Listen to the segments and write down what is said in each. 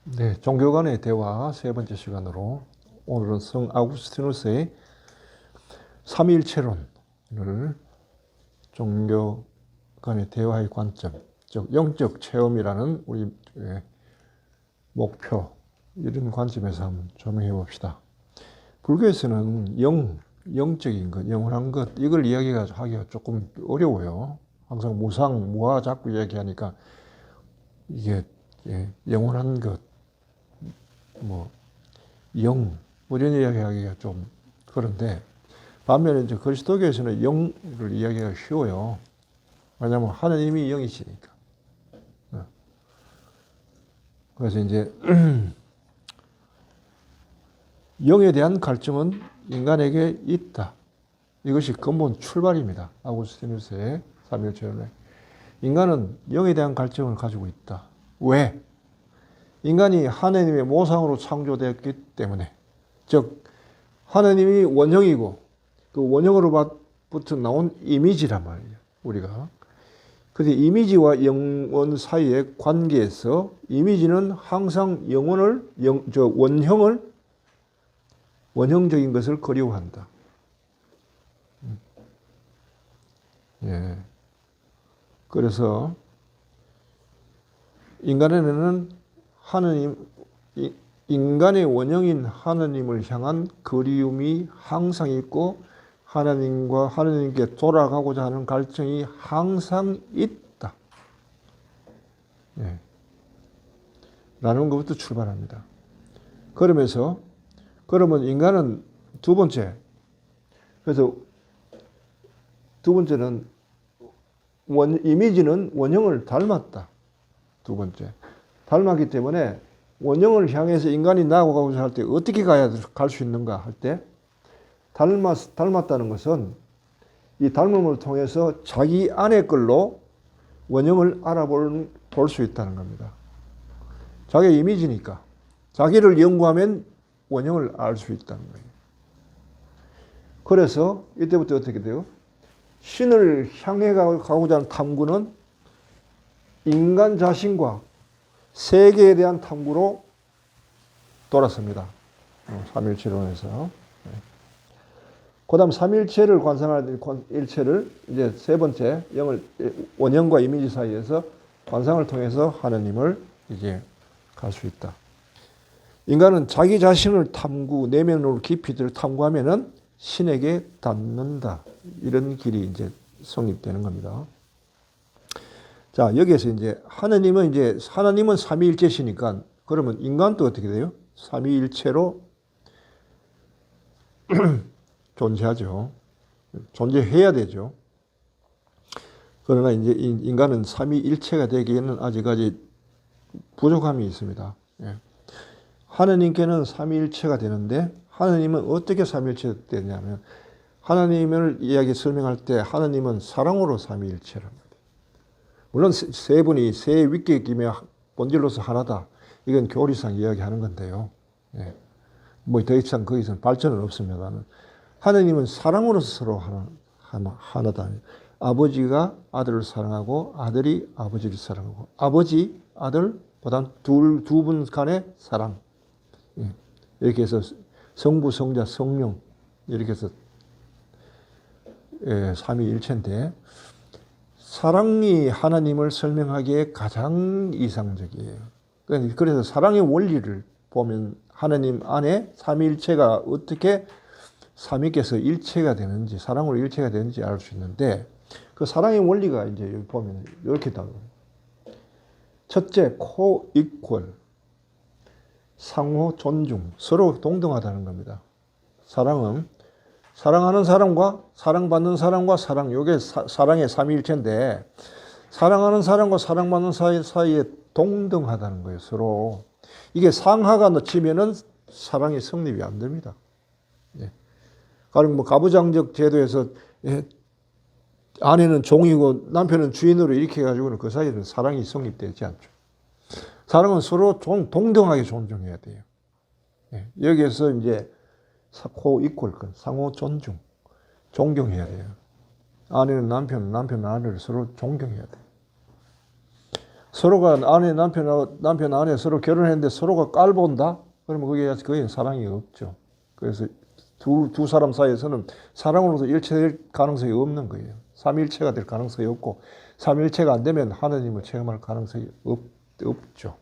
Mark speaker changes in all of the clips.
Speaker 1: 네, 종교 간의 대화 세 번째 시간으로 오늘은 성 아구스티누스의 삼위일체론을 종교 간의 대화의 관점, 즉 영적 체험이라는 우리 목표, 이런 관점에서 한번 조명해 봅시다. 불교에서는 영적인 것, 영원한 것, 이걸 이야기하기가 조금 어려워요. 항상 무상, 무아 자꾸 이야기하니까 이게 영원한 것, 영, 이런 이야기하기가 좀 그런데, 반면에 이제 그리스도교에서는 영을 이야기하기가 쉬워요. 왜냐하면 하나님이 영이시니까. 그래서 이제 영에 대한 갈증은 인간에게 있다. 이것이 근본 출발입니다. 아구스티누스의 삼위일체론에. 인간은 영에 대한 갈증을 가지고 있다. 왜? 인간이 하나님의 모상으로 창조되었기 때문에. 즉 하나님이 원형이고 그 원형으로부터 나온 이미지란 말이에요. 우리가. 그런데 이미지와 영원 사이의 관계에서 이미지는 항상 원형적인 것을 그리워한다. 예. 그래서 인간에는 인간의 원형인 하나님을 향한 그리움이 항상 있고, 하나님과 하나님께 돌아가고자 하는 갈증이 항상 있다. 예. 라는 것부터 출발합니다. 그러면 인간은 두 번째는 이미지는 원형을 닮았다. 두 번째. 닮았기 때문에 원형을 향해서 인간이 나아가고자 할 때 어떻게 갈 수 있는가 할 때, 닮았다는 것은 이 닮음을 통해서 자기 안의 걸로 원형을 볼 수 있다는 겁니다. 자기의 이미지니까. 자기를 연구하면 원형을 알 수 있다는 거예요. 그래서 이때부터 어떻게 돼요? 신을 향해 가고자 하는 탐구는 인간 자신과 세계에 대한 탐구로 돌아섭니다. 삼위일체론에서. 그 다음 삼위일체를 관상할 일체를 이제 세 번째 원형과 이미지 사이에서 관상을 통해서 하나님을 이제 갈 수 있다. 인간은 자기 자신을 내면으로 깊이 탐구하면은 신에게 닿는다. 이런 길이 이제 성립되는 겁니다. 자, 여기에서 이제 하나님은 삼위일체시니까, 그러면 인간도 어떻게 돼요? 삼위일체로 존재하죠. 존재해야 되죠. 그러나 이제 인간은 삼위일체가 되기에는 아직까지 부족함이 있습니다. 예. 하나님께는 삼위일체가 되는데, 하나님은 어떻게 삼위일체가 되냐면, 하나님을 설명할 때 하나님은 사랑으로 삼위일체랍니다. 물론 세 분이 세 위격이며 본질로서 하나다. 이건 교리상 이야기하는 건데요. 예. 더 이상 거기서 발전은 없습니다만, 하나님은 사랑으로서 서로 하나다. 아버지가 아들을 사랑하고 아들이 아버지를 사랑하고, 아버지, 아들보다 두 분 간의 사랑. 예. 이렇게 해서 성부, 성자, 성령, 이렇게 해서 삼위일체인데, 사랑이 하나님을 설명하기에 가장 이상적이에요. 그래서 사랑의 원리를 보면 하나님 안에 삼위일체가 어떻게 삼위께서 일체가 되는지, 사랑으로 일체가 되는지 알 수 있는데, 그 사랑의 원리가 이제 여기 보면 이렇게 나와요. 첫째, co-equal. 상호 존중. 서로 동등하다는 겁니다. 사랑하는 사람과 사랑받는 사람과 이게 사랑의 삼위일체인데, 사랑하는 사람과 사랑받는 사이에 동등하다는 거예요, 서로. 이게 상하가 놓치면은 사랑이 성립이 안 됩니다. 예. 가령 가부장적 제도에서 아내는 종이고 남편은 주인으로 이렇게 해가지고는 그 사이에는 사랑이 성립되지 않죠. 사랑은 서로 동등하게 존중해야 돼요. 예. 여기에서 이제 co-equal, 상호 존중, 존경해야 돼요. 아내는 남편은 아내를 서로 존경해야 돼요. 서로가 남편 아내 서로 결혼했는데 서로가 깔본다? 그러면 그게 거의 사랑이 없죠. 그래서 두 사람 사이에서는 사랑으로서 일체될 가능성이 없는 거예요. 삼일체가 될 가능성이 없고, 삼일체가 안 되면 하느님을 체험할 가능성이 없죠.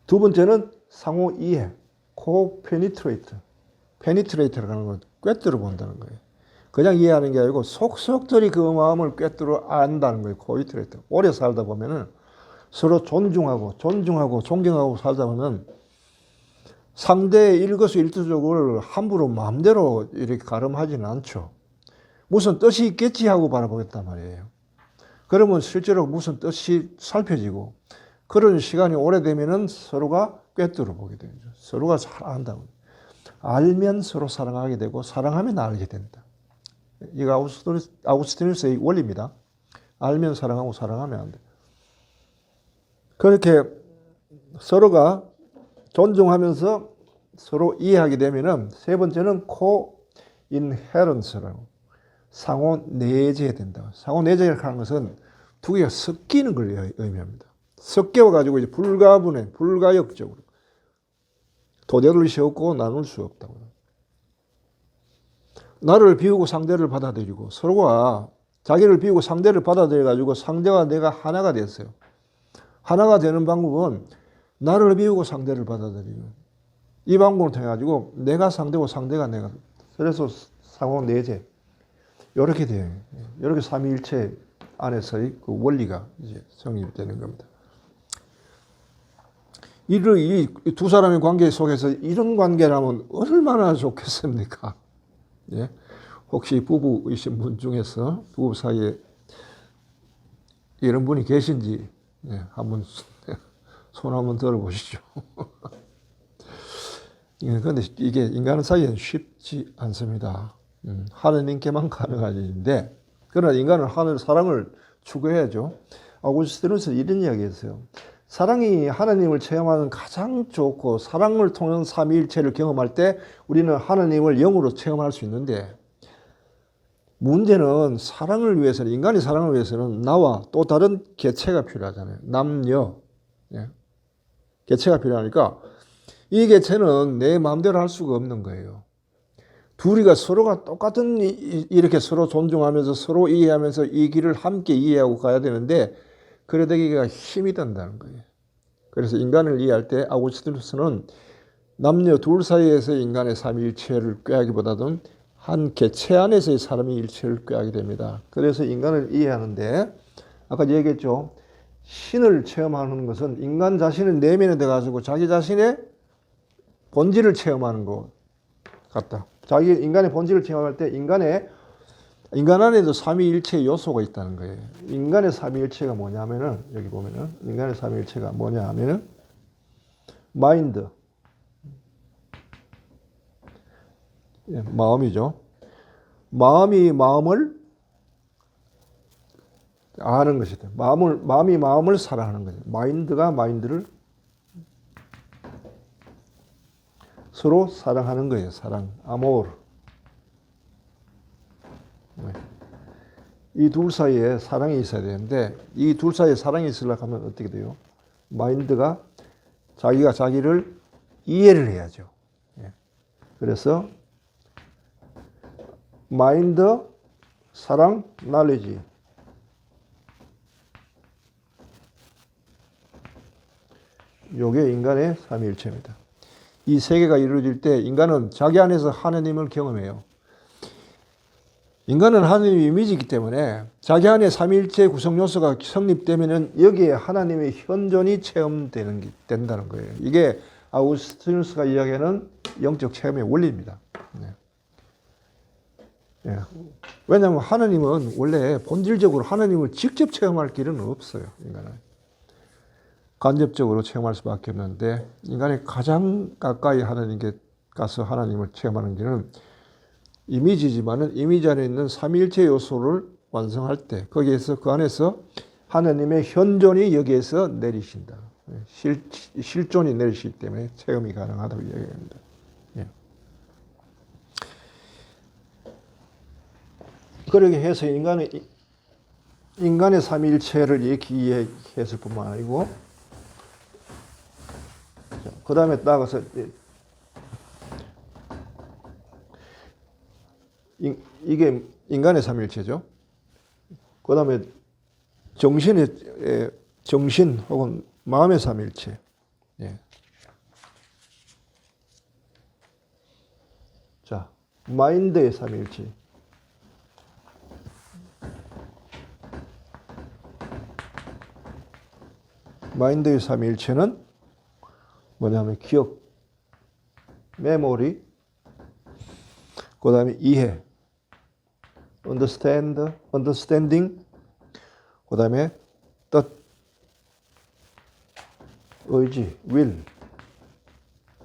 Speaker 1: 두 번째는 상호 이해, co-penetrate. penetrate라고 하는 건 꿰뚫어 본다는 거예요. 그냥 이해하는 게 아니고 속속들이 그 마음을 꿰뚫어 안다는 거예요. co-penetrate. 오래 살다 보면은 서로 존중하고 존경하고 살다 보면 상대의 일거수일투족을 함부로 마음대로 이렇게 가름하지는 않죠. 무슨 뜻이 있겠지 하고 바라보겠단 말이에요. 그러면 실제로 무슨 뜻이 살펴지고 그런 시간이 오래되면은 서로가 꿰뚫어 보게 되죠. 서로가 잘 안다고. 알면 서로 사랑하게 되고 사랑하면 알게 된다. 이거 아우구스티누스의 원리입니다. 알면 사랑하고 사랑하면 안 돼. 그렇게 서로가 존중하면서 서로 이해하게 되면은 세 번째는 co-inherence라고 상호 내재된다. 상호 내재라고 하는 것은 두 개가 섞이는 걸 의미합니다. 섞여 가지고 이제 불가분해, 불가역적으로 도대를 씌웠고 나눌 수 없다고. 나를 비우고 상대를 받아들이고 서로가 자기를 비우고 상대를 받아들여 가지고 상대와 내가 하나가 됐어요. 하나가 되는 방법은 나를 비우고 상대를 받아들이고 이 방법을 통해 가지고 내가 상대고 상대가 내가. 그래서 상호 내재 이렇게 돼요. 이렇게 삼위일체 안에서의 그 원리가 이제 성립되는 겁니다. 이 두 사람의 관계 속에서 이런 관계라면 얼마나 좋겠습니까? 예? 혹시 부부이신 분 중에서 부부 사이에 이런 분이 계신지 한번 손 한번 들어보시죠. 그런데 이게 인간 사이에는 쉽지 않습니다. 하느님께만 가능한 일인데 그러나 인간은 하늘 사랑을 추구해야죠. 아우구스티누스는 이런 이야기했어요. 사랑이 하나님을 체험하는 가장 좋고 사랑을 통한 삼위일체를 경험할 때 우리는 하나님을 영으로 체험할 수 있는데 문제는 사랑을 위해서는 인간의 사랑을 위해서는 나와 또 다른 개체가 필요하잖아요. 남녀 개체가 필요하니까 이 개체는 내 마음대로 할 수가 없는 거예요. 둘이가 서로가 똑같은 이렇게 서로 존중하면서 서로 이해하면서 이 길을 함께 이해하고 가야 되는데 그래 되기가 힘이 든다는 거예요. 그래서 인간을 이해할 때 아우구스티누스는 남녀 둘 사이에서 인간의 삼위일체를 꾀하기보다는 한 개체 안에서의 삼위일체를 꾀하게 됩니다. 그래서 인간을 이해하는데 아까 얘기했죠. 신을 체험하는 것은 인간 자신의 내면에 들어가지고 자기 자신의 본질을 체험하는 것 같다. 인간의 본질을 체험할 때 인간 안에도 삼위일체 요소가 있다는 거예요. 인간의 삼위일체가 뭐냐면은 여기 보면은 인간의 삼위일체가 뭐냐 하면은 마인드, 마음이죠. 마음이 마음을 아는 것이다. 마음이 마음을 사랑하는 거죠. 마인드가 마인드를 서로 사랑하는 거예요. 사랑, 아모르. 이 둘 사이에 사랑이 있어야 되는데 이 둘 사이에 사랑이 있으려고 하면 어떻게 돼요? 마인드가 자기가 자기를 이해를 해야죠. 그래서 마인드, 사랑, 날리지. 요게 인간의 삼위일체입니다. 이 세 개가 이루어질 때 인간은 자기 안에서 하느님을 경험해요. 인간은 하느님의 이미지이기 때문에 자기 안에 삼위일체 구성 요소가 성립되면은 여기에 하나님의 현존이 체험된다는 거예요. 이게 아우구스티누스가 이야기하는 영적 체험의 원리입니다. 왜냐하면 하나님은 원래 본질적으로 하나님을 직접 체험할 길은 없어요. 인간은 간접적으로 체험할 수밖에 없는데 인간이 가장 가까이 하나님께 가서 하나님을 체험하는 길은 이미지지만은 이미지 안에 있는 삼위일체 요소를 완성할 때 거기에서 그 안에서 하나님의 현존이 여기에서 내리신다. 실존이 내리시기 때문에 체험이 가능하다고 이야기합니다. 그렇게 해서 인간의 인간의 삼위일체를 얘기했을 뿐만 아니고, 그 다음에 나가서 이게 인간의 삼위일체죠. 그 다음에 정신 혹은 마음의 삼위일체. 예. 자, 마인드의 삼위일체. 마인드의 삼위일체는 뭐냐면 기억, 메모리, 그 다음에 이해, understanding, 그 다음에 뜻, 의지, will.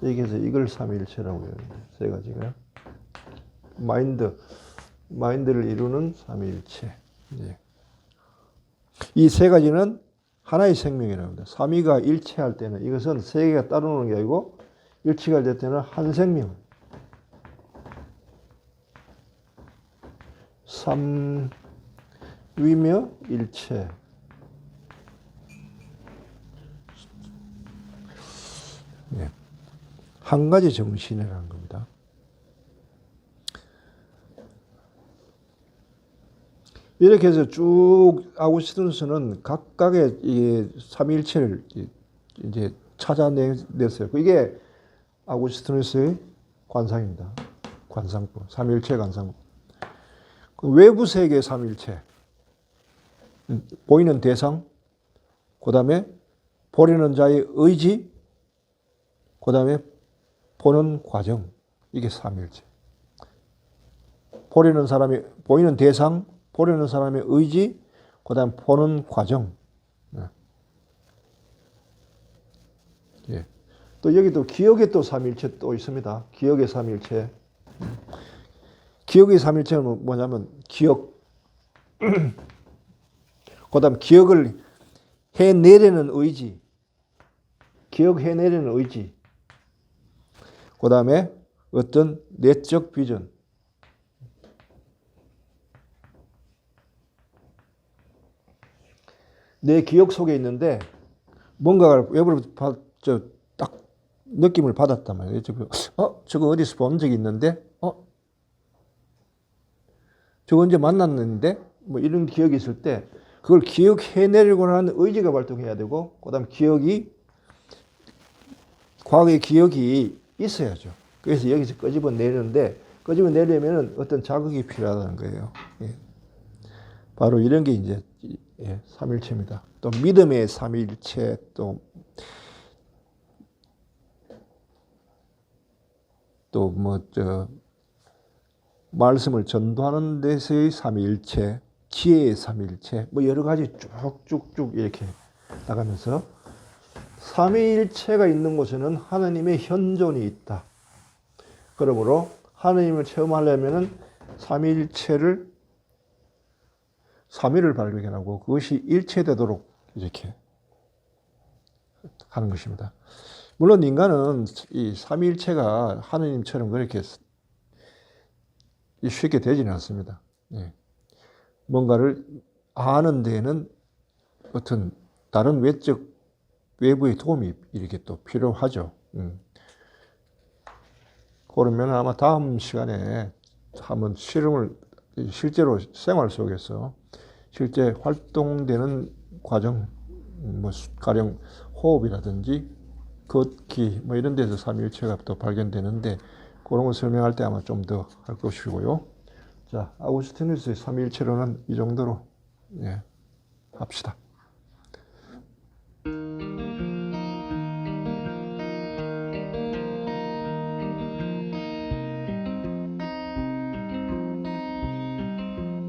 Speaker 1: 여기서 이걸 삼위일체라고 해요. 세 가지가. 마인드를 이루는 삼위일체. 예. 이 세 가지는 하나의 생명이라고 합니다. 삼위가 일체할 때는 이것은 세 개가 따로 노는 게 아니고 일치가 될 때는 한 생명. 삼위며 일체. 네. 한 가지 정신이라는 겁니다. 이렇게 해서 쭉 아우구스티누스는 각각의 이 삼위일체를 이제 찾아냈어요. 이게 아우구스티누스의 관상입니다. 관상법, 삼위일체 관상법. 외부 세계 삼위일체, 보이는 대상, 그 다음에 보려는 자의 의지, 그 다음에 보는 과정. 이게 삼위일체. 보이는 대상, 보려는 사람의 의지, 그 다음 보는 과정. 예. 또 여기 또 기억의 또 삼위일체 또 있습니다. 기억의 삼위일체. 기억의 삼위일체는 뭐냐면 기억, 그 다음 기억을 해내려는 의지, 기억해내려는 의지, 그 다음에 어떤 내적 비전. 내 기억 속에 있는데 뭔가를 외부로부터 딱 느낌을 받았단 말이에요. 저거 어디서 본 적이 있는데, 저거 언제 만났는데, 뭐 이런 기억이 있을 때 그걸 기억해내려고 하는 의지가 발동해야 되고, 그다음 과거의 기억이 있어야죠. 그래서 여기서 끄집어내는데, 끄집어내려면 어떤 자극이 필요하다는 거예요. 예. 바로 이런 게 이제 삼일체입니다. 또 믿음의 삼일체, 또 말씀을 전도하는 데서의 삼일체, 지혜의 삼일체, 뭐 여러 가지 쭉쭉쭉 이렇게 나가면서 삼위일체가 있는 곳에는 하나님의 현존이 있다. 그러므로 하나님을 체험하려면은 삼위를 발견하고 그것이 일체되도록 이렇게 하는 것입니다. 물론 인간은 이 삼위일체가 하나님처럼 그렇게 쉽게 되지는 않습니다. 예. 뭔가를 아는 데에는 어떤 다른 외부의 도움이 이렇게 또 필요하죠. 그러면 아마 다음 시간에 한번 실제로 생활 속에서 실제 활동되는 과정, 뭐 가령 호흡이라든지 걷기 뭐 이런 데서 삼위일체가 또 발견되는데 그런 걸 설명할 때 아마 좀 더 할 것이고요. 자, 아우구스티누스의 삼위일체론은 이 정도로 합시다.